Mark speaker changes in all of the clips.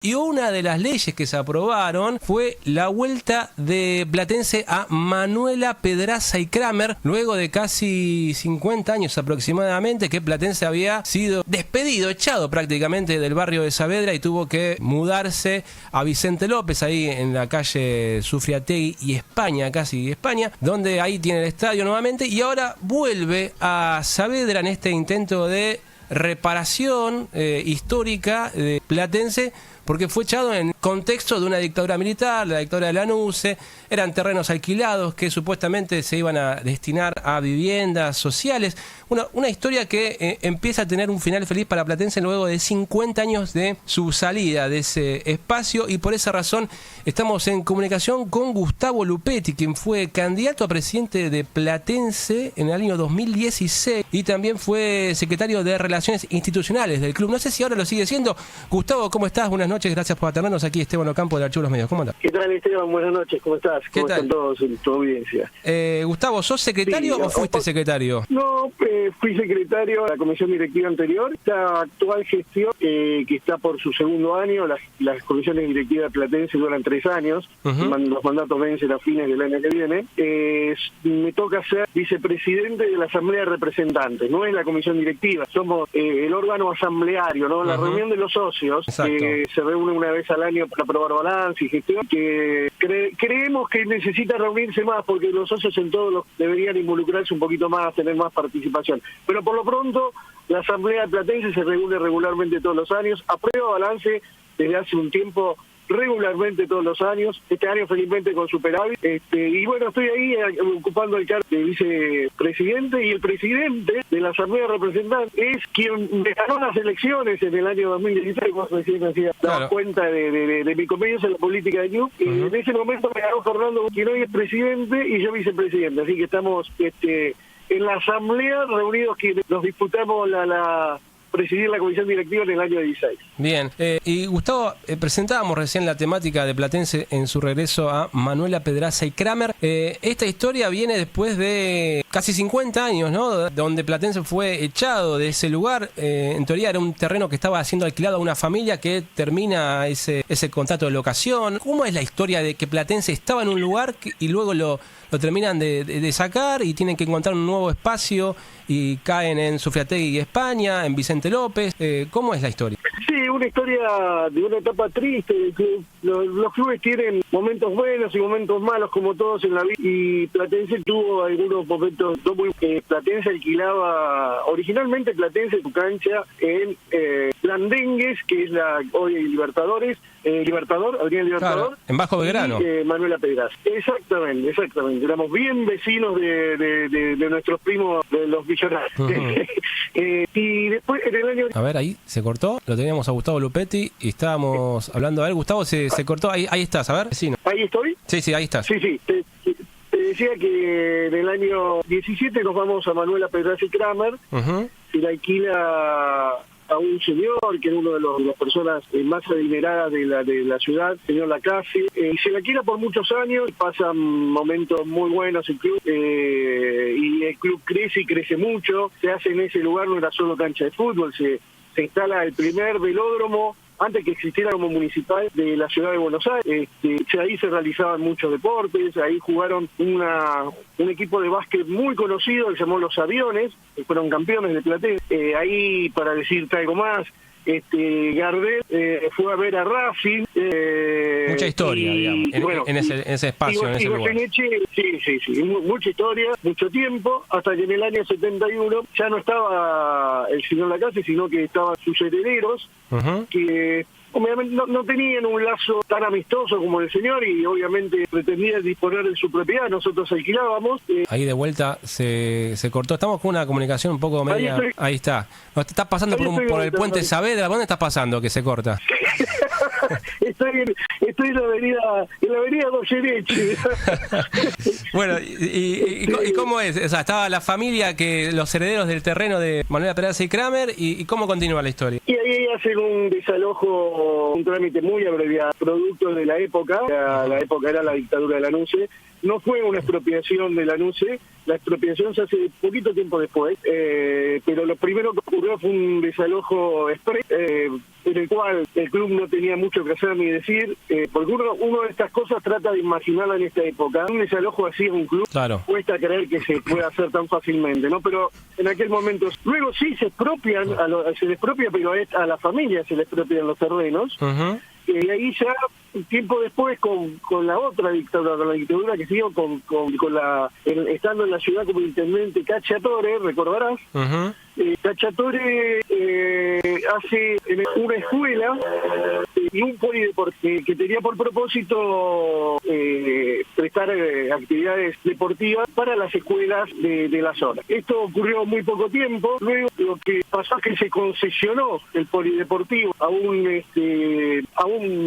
Speaker 1: Y una de las leyes que se aprobaron fue la vuelta de Platense a Manuela Pedraza y Kramer, luego de casi 50 años aproximadamente que Platense había sido despedido, echado prácticamente del barrio de Saavedra y tuvo que mudarse a Vicente López, ahí en la calle Sufriategui y España, casi España, donde ahí tiene el estadio nuevamente, y ahora vuelve a Saavedra en este intento de reparación histórica de Platense, porque fue echado en contexto de una dictadura militar, la dictadura de Lanuse. Eran terrenos alquilados que supuestamente se iban a destinar a viviendas sociales. Una historia que empieza a tener un final feliz para Platense luego de 50 años de su salida de ese espacio, y por esa razón estamos en comunicación con Gustavo Lupetti, quien fue candidato a presidente de Platense en el año 2016 y también fue secretario de Relaciones Institucionales del club. No sé si ahora lo sigue siendo. Gustavo, ¿cómo estás? Buenas noches, gracias por atendernos. Aquí Esteban Ocampo del Archivo de los Medios. ¿Cómo andás?
Speaker 2: ¿Qué tal, Esteban? Buenas noches, ¿cómo estás? ¿Cómo están todos en tu audiencia?
Speaker 1: Gustavo, ¿sos secretario o fuiste secretario?
Speaker 2: No, fui secretario de la comisión directiva anterior. Esta actual gestión, que está por su segundo año, las comisiones directivas de Platense duran 3 años, los mandatos vencen a fines del año que viene. Me toca ser vicepresidente de la Asamblea de Representantes, no es la comisión directiva, somos el órgano asambleario, ¿no? La reunión de los socios, que se reúne una vez al año para aprobar balance y gestión, que creemos que necesita reunirse más porque los socios en todos deberían involucrarse un poquito más, tener más participación. Pero por lo pronto, la Asamblea de Platense se reúne regularmente todos los años, aprueba balance desde hace un tiempo regularmente todos los años, este año felizmente con superávit, y bueno, estoy ahí ocupando el cargo de vicepresidente, y el presidente de la Asamblea de Representantes es quien ganó las elecciones en el año 2016, vos recién hacías cuenta de mi convenio en la política de club, en ese momento me ganó Fernando, quien hoy es presidente y yo vicepresidente, así que estamos en la Asamblea reunidos que nos disputamos presidir la comisión directiva en el año 16.
Speaker 1: Bien, y Gustavo, presentábamos recién la temática de Platense en su regreso a Manuela Pedraza y Kramer. Esta historia viene después de casi 50 años, ¿no? Donde Platense fue echado de ese lugar. En teoría era un terreno que estaba siendo alquilado a una familia que termina ese contrato de locación. ¿Cómo es la historia de que Platense estaba en un lugar y luego lo terminan de sacar y tienen que encontrar un nuevo espacio y caen en Sufriategui y España, en Vicente López? ¿Cómo es la historia?
Speaker 2: Sí, una historia de una etapa triste del club. Los clubes tienen momentos buenos y momentos malos como todos en la vida, y Platense tuvo algunos momentos no muy... Platense alquilaba, originalmente Platense su cancha en Blandengues, que es la hoy Libertadores, Avenida Libertador,
Speaker 1: claro, en Bajo Belgrano.
Speaker 2: Manuela Pedraza. Exactamente. Éramos bien vecinos de nuestros primos, de los millonarios. Y después, en el año...
Speaker 1: A ver, ahí se cortó, lo teníamos a Gustavo Lupetti y estábamos hablando. A ver, Gustavo, se cortó, ahí estás, a ver. Vecino.
Speaker 2: ¿Ahí estoy?
Speaker 1: Sí, ahí estás.
Speaker 2: Sí. Te decía que en el año 17 nos vamos a Manuela Pedraza y Kramer, y la alquila a un señor que era uno de las personas más adineradas de la ciudad, señor Lacase, y se la alquila por muchos años, pasan momentos muy buenos el club, y el club crece y crece mucho. Se hace en ese lugar, no era solo cancha de fútbol, se instala el primer velódromo antes que existiera como municipal de la ciudad de Buenos Aires. Ahí se realizaban muchos deportes, ahí jugaron un equipo de básquet muy conocido que se llamó Los Aviones, que fueron campeones de Platense. Ahí, para decirte algo más, Gardel fue a ver a Racing.
Speaker 1: Mucha historia, digamos, en ese espacio, en ese lugar.
Speaker 2: Sí, mucha historia, mucho tiempo, hasta que en el año 71 ya no estaba el señor Lacase, sino que estaban sus herederos, que obviamente no tenían un lazo tan amistoso como el señor, y obviamente pretendían disponer de su propiedad. Nosotros alquilábamos. Ahí
Speaker 1: de vuelta se cortó. Estamos con una comunicación un poco media. Ahí está. ¿No estás pasando por el puente Saavedra? ¿Dónde estás pasando que se corta?
Speaker 2: Estoy en la avenida Goyeneche.
Speaker 1: Bueno, ¿y cómo es? O sea, estaba la familia, los herederos del terreno de Manuela Pedraza y Kramer, ¿y cómo continúa la historia?
Speaker 2: Y ahí hacen un desalojo, un trámite muy abreviado, producto de la época. La época era la dictadura de Lanuse. No fue una expropiación de Lanuse, la expropiación se hace poquito tiempo después, pero lo primero que ocurrió fue un desalojo express. en el cual el club no tenía mucho que hacer ni decir, porque uno de estas cosas trata de imaginarla en esta época. Un desalojo así en un club,
Speaker 1: claro,
Speaker 2: cuesta creer que se pueda hacer tan fácilmente, ¿no? Pero en aquel momento, luego sí se expropian, se les expropia, pero a la familia se les expropian los terrenos. Y ahí ya, un tiempo después, con la otra dictadura, con la dictadura que siguió, estando en la ciudad como intendente Cacciatore, recordarás, Cacciatore hace una escuela y un polideportivo que tenía por propósito prestar actividades deportivas para las escuelas de la zona. Esto ocurrió muy poco tiempo. Luego lo que pasó es que se concesionó el polideportivo a un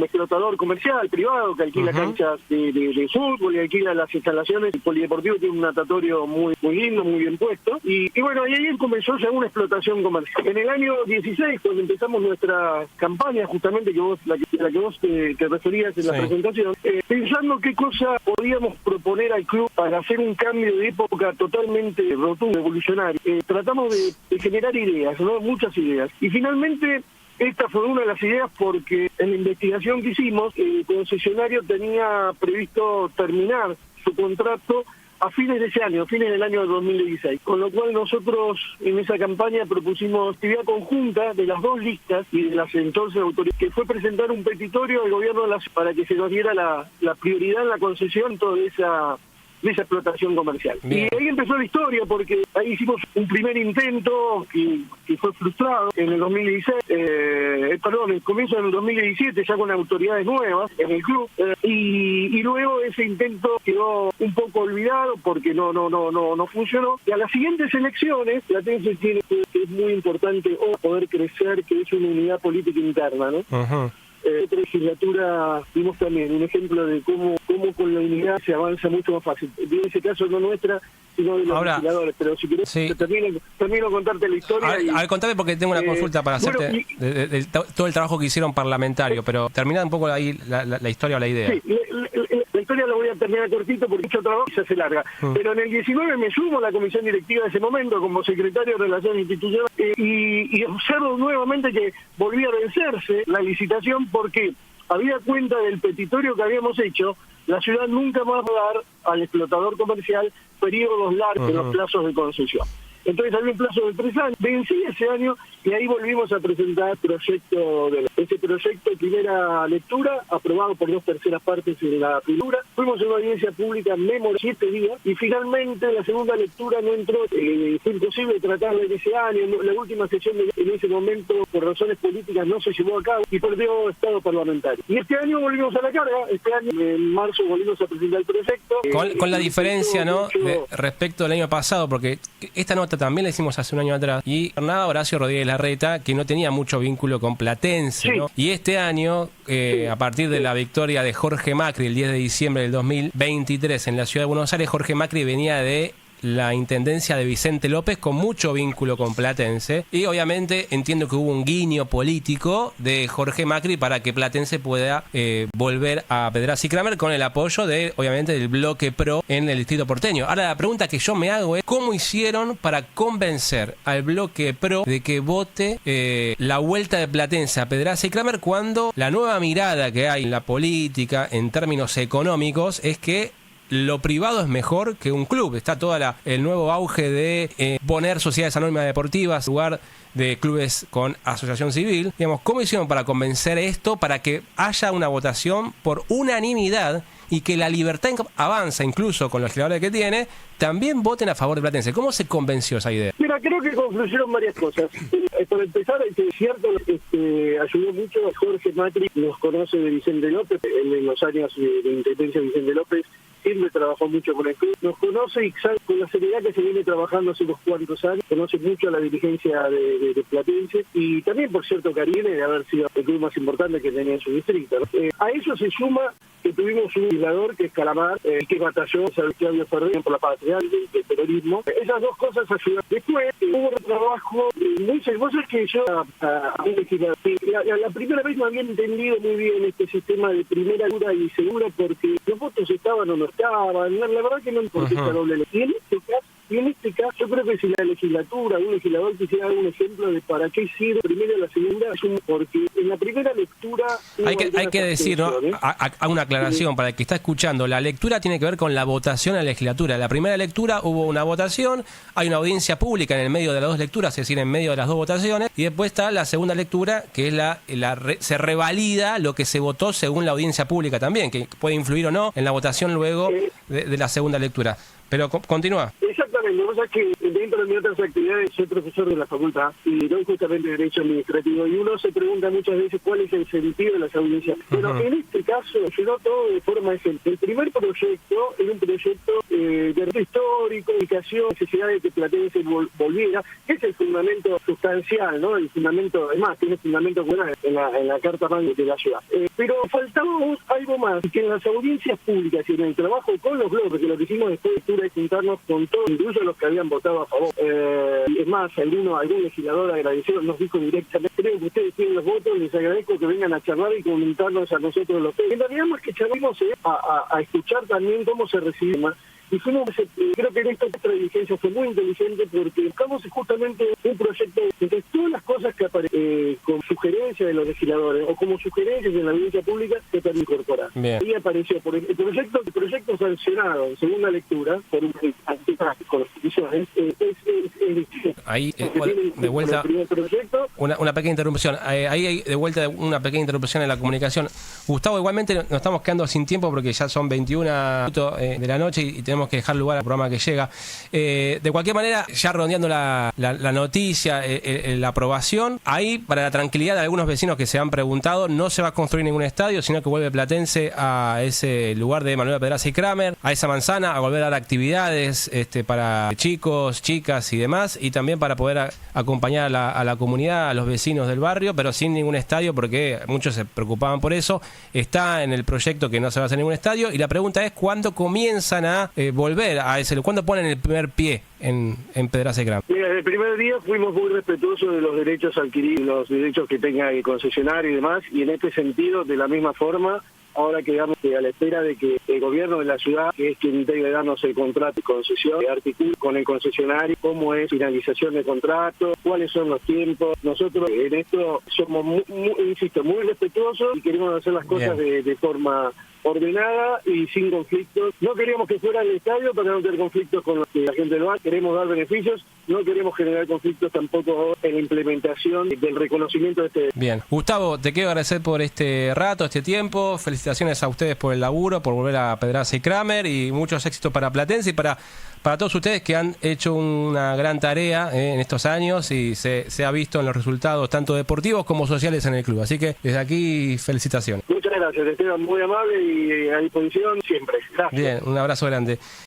Speaker 2: explotador comercial privado que alquila canchas de fútbol y alquila las instalaciones. El polideportivo tiene un natatorio muy lindo, muy bien puesto. Y bueno, y ahí comenzó ya una explotación comercial. En el año 16, cuando empezamos nuestra campaña, justamente la que vos te referías en la presentación, pensando qué cosa podíamos proponer al club para hacer un cambio de época totalmente rotundo, evolucionario, tratamos de generar ideas, ¿no? Muchas ideas. Y finalmente, esta fue una de las ideas porque en la investigación que hicimos, el concesionario tenía previsto terminar su contrato a fines de ese año, fines del año 2016. Con lo cual nosotros en esa campaña propusimos actividad conjunta de las dos listas y de las entonces autoridades, que fue presentar un petitorio al gobierno para que se nos diera la prioridad en la concesión toda esa explotación comercial. Bien. Y ahí empezó la historia, porque ahí hicimos un primer intento que fue frustrado en el 2016, el comienzo del 2017, ya con autoridades nuevas en el club, y luego ese intento quedó un poco olvidado porque no funcionó. Y a las siguientes elecciones, Platense tiene que es muy importante poder crecer, que es una unidad política interna, ¿no? Esta legislatura vimos también un ejemplo de cómo con la unidad se avanza mucho más fácil. En ese caso no nuestra, sino de los legisladores. Pero si querés, termino contarte la historia.
Speaker 1: A ver, contame porque tengo una consulta para hacerte de todo el trabajo que hicieron parlamentario, pero termina un poco ahí la historia o la idea.
Speaker 2: Sí, la historia la voy a terminar cortito porque mucho trabajo y se hace larga. Pero en el 19 me sumo a la comisión directiva de ese momento como secretario de Relaciones Institucionales y observo nuevamente que volvía a vencerse la licitación porque habida cuenta del petitorio que habíamos hecho, la ciudad nunca más va a dar al explotador comercial periodos largos en los plazos de concesión. Entonces había un plazo de 3 años, vencí ese año y ahí volvimos a presentar ese proyecto de primera lectura, aprobado por 2/3 partes en la primera. Fuimos a una audiencia pública memorable 7 días y finalmente la segunda lectura no entró, fue imposible tratarla en ese año, la última sesión en ese momento por razones políticas no se llevó a cabo y perdió estado parlamentario. Y este año volvimos a la carga, este año en marzo volvimos a presentar el proyecto.
Speaker 1: Con la diferencia, ¿no? Respecto al año pasado, porque esta nota también la hicimos hace un año atrás, y Hernán Horacio Rodríguez Larreta, que no tenía mucho vínculo con Platense, ¿no? Y este año, a partir de la victoria de Jorge Macri el 10 de diciembre del 2023 en la ciudad de Buenos Aires, Jorge Macri venía de la intendencia de Vicente López con mucho vínculo con Platense y obviamente entiendo que hubo un guiño político de Jorge Macri para que Platense pueda volver a Pedraza y Kramer con el apoyo de obviamente del bloque PRO en el distrito porteño. Ahora la pregunta que yo me hago es ¿cómo hicieron para convencer al bloque PRO de que vote la vuelta de Platense a Pedraza y Kramer cuando la nueva mirada que hay en la política en términos económicos es que lo privado es mejor que un club? Está todo el nuevo auge de poner sociedades anónimas deportivas en lugar de clubes con asociación civil. Digamos, ¿cómo hicieron para convencer esto, para que haya una votación por unanimidad y que la Libertad Avanza, incluso con los legisladores que tiene, también voten a favor de Platense? ¿Cómo se convenció esa idea?
Speaker 2: Mira, creo que confluyeron varias cosas. Por empezar, es cierto, ayudó mucho a Jorge Macri, nos conoce de Vicente López, en los años de intendencia de Vicente López, siempre trabajó mucho con el club, nos conoce y sabe con la seriedad que se viene trabajando hace unos cuantos años, conoce mucho a la dirigencia de Platense y también, por cierto, Caribe, de haber sido el club más importante que tenía en su distrito, ¿no? A eso se suma que tuvimos un legislador que es Calamar, que batalló a Claudio Ferrer por la patria del terrorismo. Esas dos cosas ayudaron. Después hubo un trabajo muy serio. Vos sabés que yo a un legislador, la primera vez no había entendido muy bien este sistema de primera lectura y segura porque los votos estaban o no estaban. La verdad que no importa esta doble lectura. Y en este caso Y en este caso, yo creo que si la legislatura, un legislador quisiera dar un ejemplo de para qué sirve primero y la segunda, porque en la primera lectura...
Speaker 1: Hay que decir, ¿no? Hago una aclaración para el que está escuchando. La lectura tiene que ver con la votación a la legislatura. En la primera lectura hubo una votación, hay una audiencia pública en el medio de las dos lecturas, es decir, en medio de las dos votaciones, y después está la segunda lectura, que es se revalida lo que se votó según la audiencia pública también, que puede influir o no en la votación luego de la segunda lectura. Pero continúa.
Speaker 2: Exactamente, lo que pasa es que dentro de mis otras actividades soy profesor de la facultad y doy justamente Derecho Administrativo, y uno se pregunta muchas veces cuál es el sentido de las audiencias. Pero en este caso se da todo de forma ejemplar. El primer proyecto era un proyecto de derecho histórico, indicación, necesidad de que Platense volviera, que es el fundamento sustancial, ¿no? El fundamento, además, tiene fundamento en la Carta Magna de la ciudad. Pero faltaba algo más, que en las audiencias públicas y en el trabajo con los bloques, que lo que hicimos después de juntarnos con todos, incluso los que habían votado a favor. Es más, algún legislador agradeció, nos dijo directamente, creo que ustedes tienen los votos, les agradezco que vengan a charlar y comentarnos a nosotros los temas. En realidad, más que charlamos, a escuchar también cómo se recibe más. Y fuimos, creo que en esta diligencia fue muy inteligente porque buscamos justamente un proyecto entre todas las cosas que aparecen con sugerencias de los legisladores o como sugerencias en la audiencia pública se pueden incorporar. Y apareció por el proyecto sancionado en segunda lectura por un con las instituciones
Speaker 1: ahí de vuelta una pequeña interrupción. Ahí hay de vuelta una pequeña interrupción en la comunicación. Gustavo, igualmente nos estamos quedando sin tiempo porque ya son 21 minutos de la noche y tenemos que dejar lugar al programa que llega. De cualquier manera, ya redondeando la noticia, la aprobación, ahí para la tranquilidad de algunos vecinos que se han preguntado, no se va a construir ningún estadio, sino que vuelve Platense a ese lugar de Manuela Pedraza y Kramer, a esa manzana, a volver a dar actividades para chicos, chicas y demás, y también para poder acompañar a la comunidad, a los vecinos del barrio, pero sin ningún estadio, porque muchos se preocupaban por eso. Está en el proyecto que no se va a hacer ningún estadio, y la pregunta es ¿cuándo comienzan a volver a ese? ¿Cuándo ponen el primer pie en Pedraza y Kramer?
Speaker 2: Mira, desde el primer día fuimos muy respetuosos de los derechos adquiridos, los derechos que tenga el concesionario y demás, y en este sentido, de la misma forma, ahora quedamos a la espera de que el gobierno de la ciudad, que es quien debe darnos el contrato y concesión, articule con el concesionario cómo es finalización de contrato, cuáles son los tiempos. Nosotros en esto somos, insisto, muy respetuosos y queremos hacer las cosas de forma ordenada y sin conflictos. No queríamos que fuera el estadio para no tener conflictos con la gente del bar. Queremos dar beneficios, no queremos generar conflictos tampoco en la implementación del reconocimiento de este.
Speaker 1: Bien. Gustavo, te quiero agradecer por este rato, este tiempo. Felicitaciones a ustedes por el laburo, por volver a Pedraza y Kramer, y muchos éxitos para Platense y para todos ustedes que han hecho una gran tarea en estos años, y se ha visto en los resultados tanto deportivos como sociales en el club. Así que desde aquí, felicitaciones.
Speaker 2: Muchas gracias, Esteban, muy amable y a disposición siempre. Gracias.
Speaker 1: Bien, un abrazo grande.